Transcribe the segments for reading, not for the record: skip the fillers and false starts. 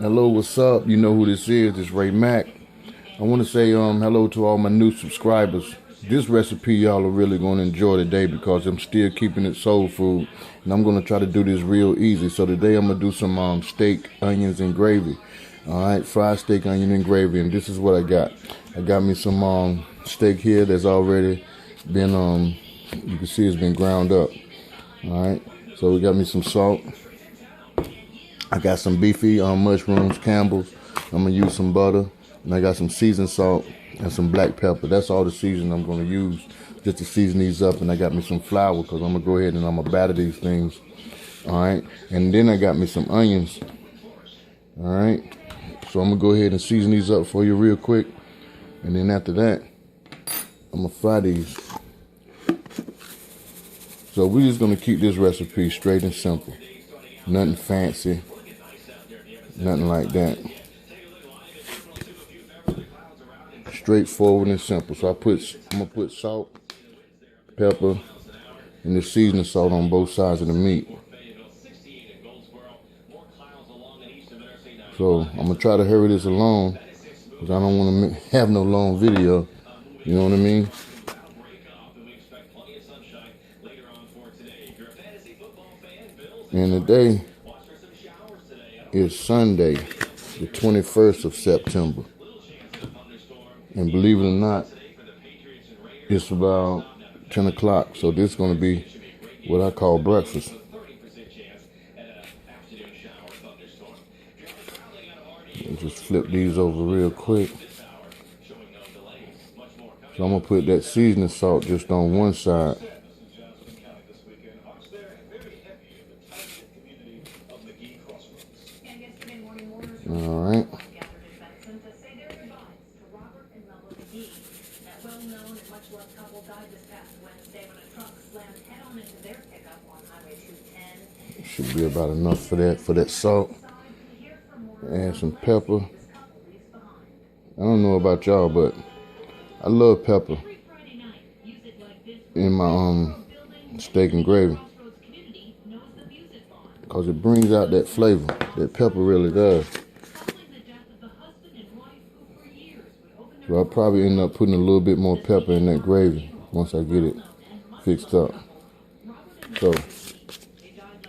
Hello, what's up? You know who this is. This Ray Mack. I want to say hello to all my new subscribers. This recipe y'all are really going to enjoy today because I'm still keeping it soul food. And I'm going to try to do this real easy. So today I'm going to do some steak, onions, and gravy. Alright, fried steak, onion, and gravy. And this is what I got. I got me some steak here that's already been, you can see it's been ground up. Alright, so we got me some salt. I got some beefy mushrooms, Campbell's. I'm going to use some butter. And I got some seasoned salt and some black pepper. That's all the seasoning I'm going to use just to season these up. And I got me some flour because I'm going to go ahead and I'm going to batter these things. All right. And then I got me some onions. All right. So I'm going to go ahead and season these up for you real quick. And then after that, I'm going to fry these. So we're just going to keep this recipe straight and simple. Nothing fancy. Nothing like that. Straightforward and simple. So I'm gonna put salt, pepper, and the seasoning salt on both sides of the meat. So I'm gonna try to hurry this along because I don't want to have no long video. You know what I mean? And today is Sunday, the 21st of September. And believe it or not, it's about 10 o'clock. So this is going to be what I call breakfast. I'll just flip these over real quick. So I'm going to put that seasoning salt just on one side. All right. Should be about enough for that salt. Add some pepper. I don't know about y'all, but I love pepper in my steak and gravy because it brings out that flavor. That pepper really does. So I'll probably end up putting a little bit more pepper in that gravy once I get it fixed up. So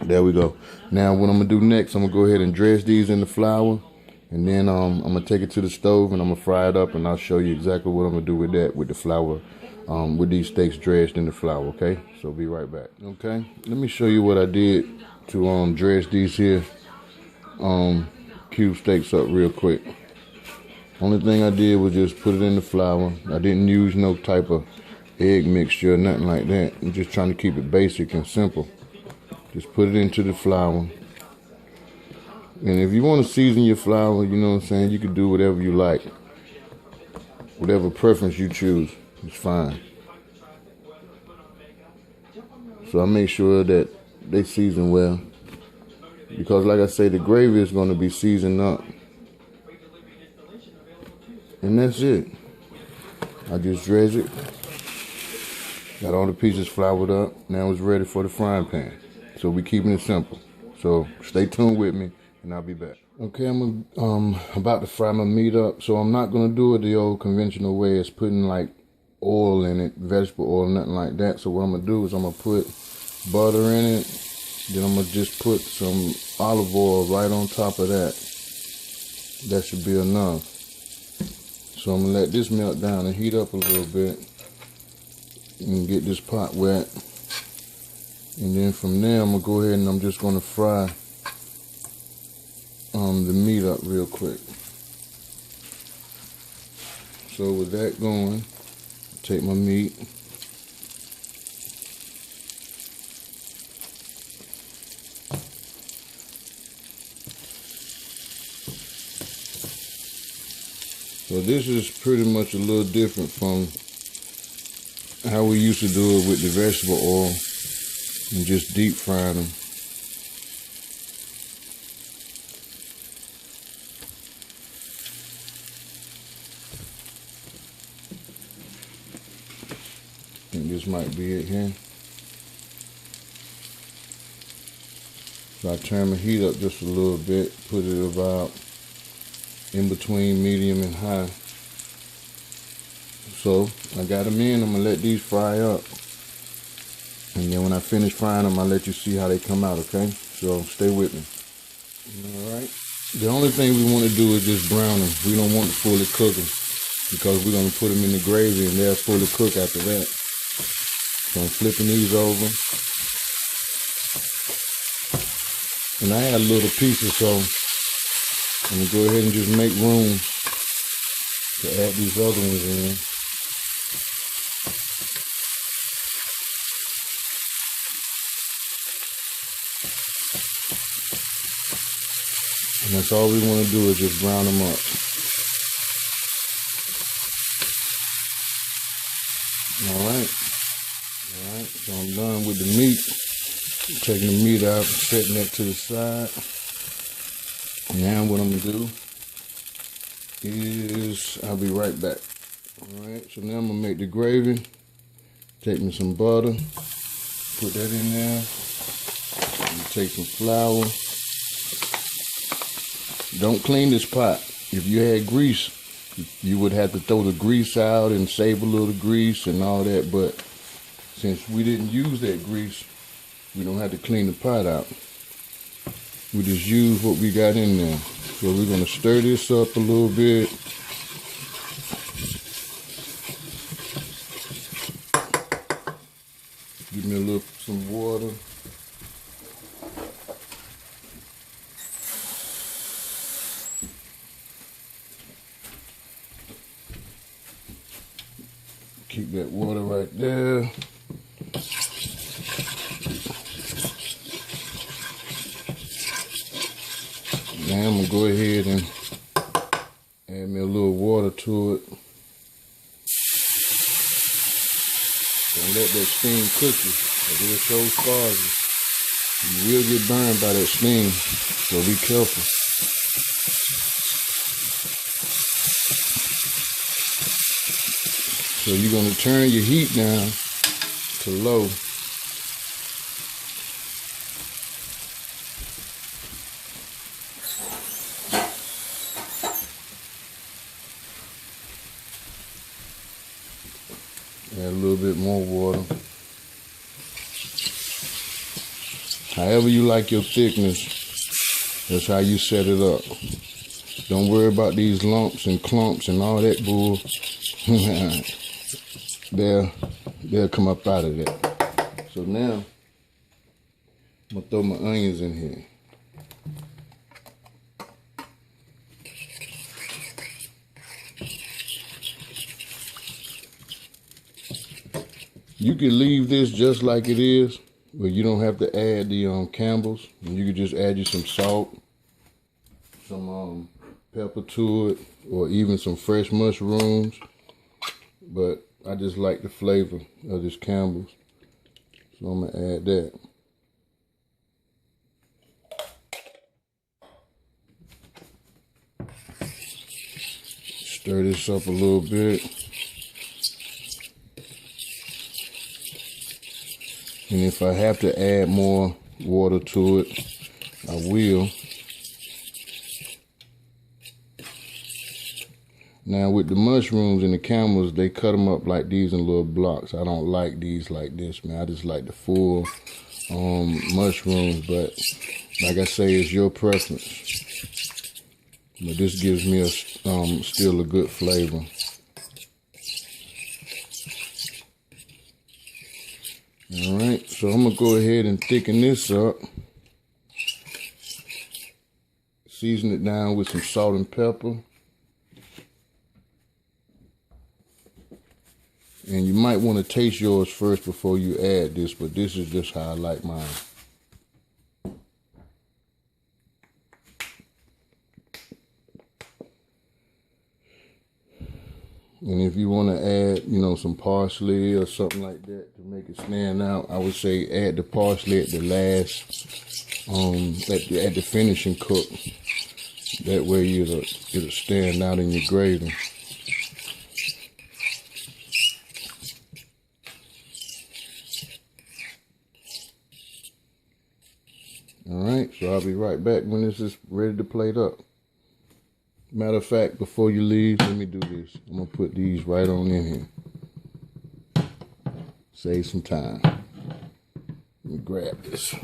there we go. Now what I'm going to do next, I'm going to go ahead and dredge these in the flour. And then I'm going to take it to the stove and I'm going to fry it up. And I'll show you exactly what I'm going to do with that, with the flour, with these steaks dredged in the flour, okay? So be right back. Okay, let me show you what I did to dredge these here cube steaks up real quick. Only thing I did was just put it in the flour. I didn't use no type of egg mixture or nothing like that. I'm just trying to keep it basic and simple. Just put it into the flour. And if you want to season your flour, you know what I'm saying, you can do whatever you like. Whatever preference you choose is fine. So I make sure that they season well. Because like I say, the gravy is going to be seasoned up. And that's it. I just dredge it. Got all the pieces floured up. Now it's ready for the frying pan. So we keeping it simple. So stay tuned with me and I'll be back. Okay, I'm about to fry my meat up. So I'm not going to do it the old conventional way. It's putting like oil in it, vegetable oil, nothing like that. So what I'm going to do is I'm going to put butter in it. Then I'm going to just put some olive oil right on top of that. That should be enough. So I'm going to let this melt down and heat up a little bit and get this pot wet. And then from there, I'm going to go ahead and I'm just going to fry the meat up real quick. So with that going, take my meat. So this is pretty much a little different from how we used to do it with the vegetable oil and just deep fry them. And this might be it here. So I turn my heat up just a little bit, put it about in between medium and high. So I got them in. I'm gonna let these fry up, and then when I finish frying them, I'll let you see how they come out. Okay, so stay with me. All right. The only thing we want to do is just brown them. We don't want to fully cook them because we're gonna put them in the gravy and they'll fully cook after that. So I'm flipping these over, and I had little pieces, so I'm gonna go ahead and just make room to add these other ones in. And that's all we want to do is just brown them up. Alright, so I'm done with the meat. Taking the meat out and setting that to the side. Now what I'm going to do is, I'll be right back. Alright, so now I'm going to make the gravy. Take me some butter, put that in there. Take some flour. Don't clean this pot. If you had grease, you would have to throw the grease out and save a little grease and all that, but since we didn't use that grease, we don't have to clean the pot out. We just use what we got in there. So we're going to stir this up a little bit. Give me some water. Keep that water right there. Now I'm going to go ahead and add me a little water to it. And let that steam cook you, because it'll show scars you. You will get burned by that steam, so be careful. So you're going to turn your heat down to low. Add a little bit more water. However you like your thickness, that's how you set it up. Don't worry about these lumps and clumps and all that bull. They'll come up out of that. So now, I'm gonna throw my onions in here. You can leave this just like it is, but you don't have to add the Campbell's. And you can just add you some salt, some pepper to it, or even some fresh mushrooms. But I just like the flavor of this Campbell's, so I'm gonna add that. Stir this up a little bit. And if I have to add more water to it, I will. Now with the mushrooms and the Campbell's, they cut them up like these in little blocks. I don't like these like this, man. I just like the full mushrooms, but like I say, it's your preference. But this gives me still a good flavor. All right, so I'm gonna go ahead and thicken this up. Season it down with some salt and pepper. And you might want to taste yours first before you add this, but this is just how I like mine. And if you want to add, some parsley or something like that to make it stand out, I would say add the parsley at the last, at the finishing cook. That way it'll stand out in your gravy. All right, so I'll be right back when this is ready to plate up. Matter of fact, before you leave, let me do this. I'm gonna put these right on in here. Save some time. Let me grab this.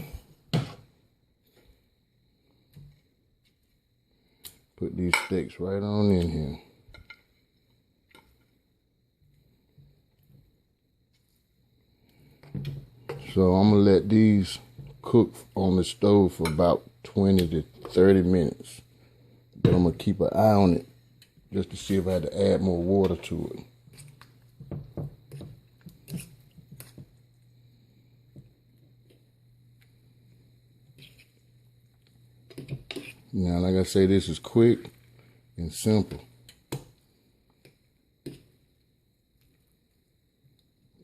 Put these sticks right on in here. So I'm gonna let these cook on the stove for about 20 to 30 minutes. But I'm gonna keep an eye on it just to see if I had to add more water to it. Now, like I say, this is quick and simple.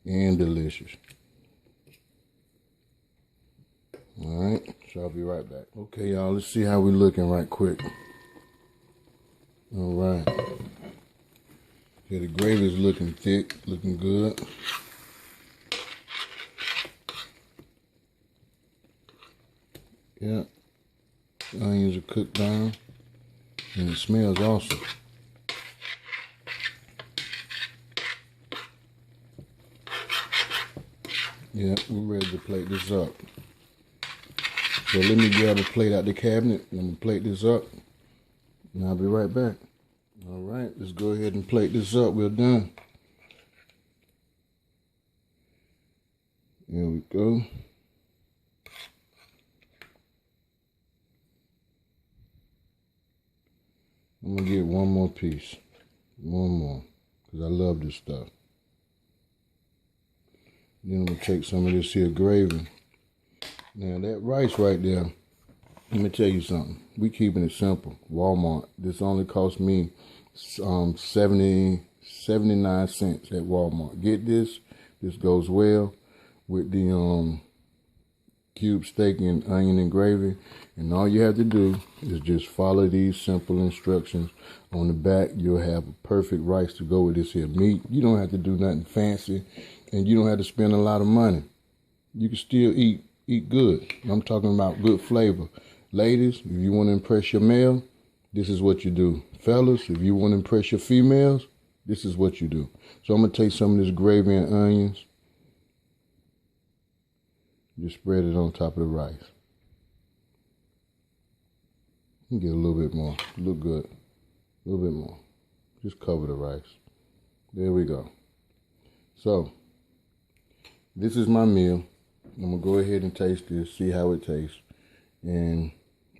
And delicious. Alright, so I'll be right back. Okay, y'all, let's see how we're looking right quick. Alright. Okay, the gravy is looking thick, looking good. Yeah. The onions are cooked down. And it smells awesome. Yeah, we're ready to plate this up. So let me grab a plate out the cabinet. I'm gonna plate this up. And I'll be right back. All right, let's go ahead and plate this up. We're done. There we go. I'm gonna get one more piece. One more. Because I love this stuff. Then I'm gonna take some of this here gravy. Now that rice right there, let me tell you something. We keeping it simple. Walmart. This only cost me 79 cents at Walmart. Get this. This goes well with the cube steak and onion and gravy. And all you have to do is just follow these simple instructions. On the back, you'll have a perfect rice to go with this here meat. You don't have to do nothing fancy, and you don't have to spend a lot of money. You can still eat good. I'm talking about good flavor. Ladies, if you want to impress your male, this is what you do. Fellas, if you want to impress your females, this is what you do. So I'm going to take some of this gravy and onions. Just spread it on top of the rice. Get a little bit more. Look good. A little bit more. Just cover the rice. There we go. So, this is my meal. I'm going to go ahead and taste this, see how it tastes. And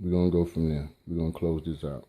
we're going to go from there. We're going to close this out.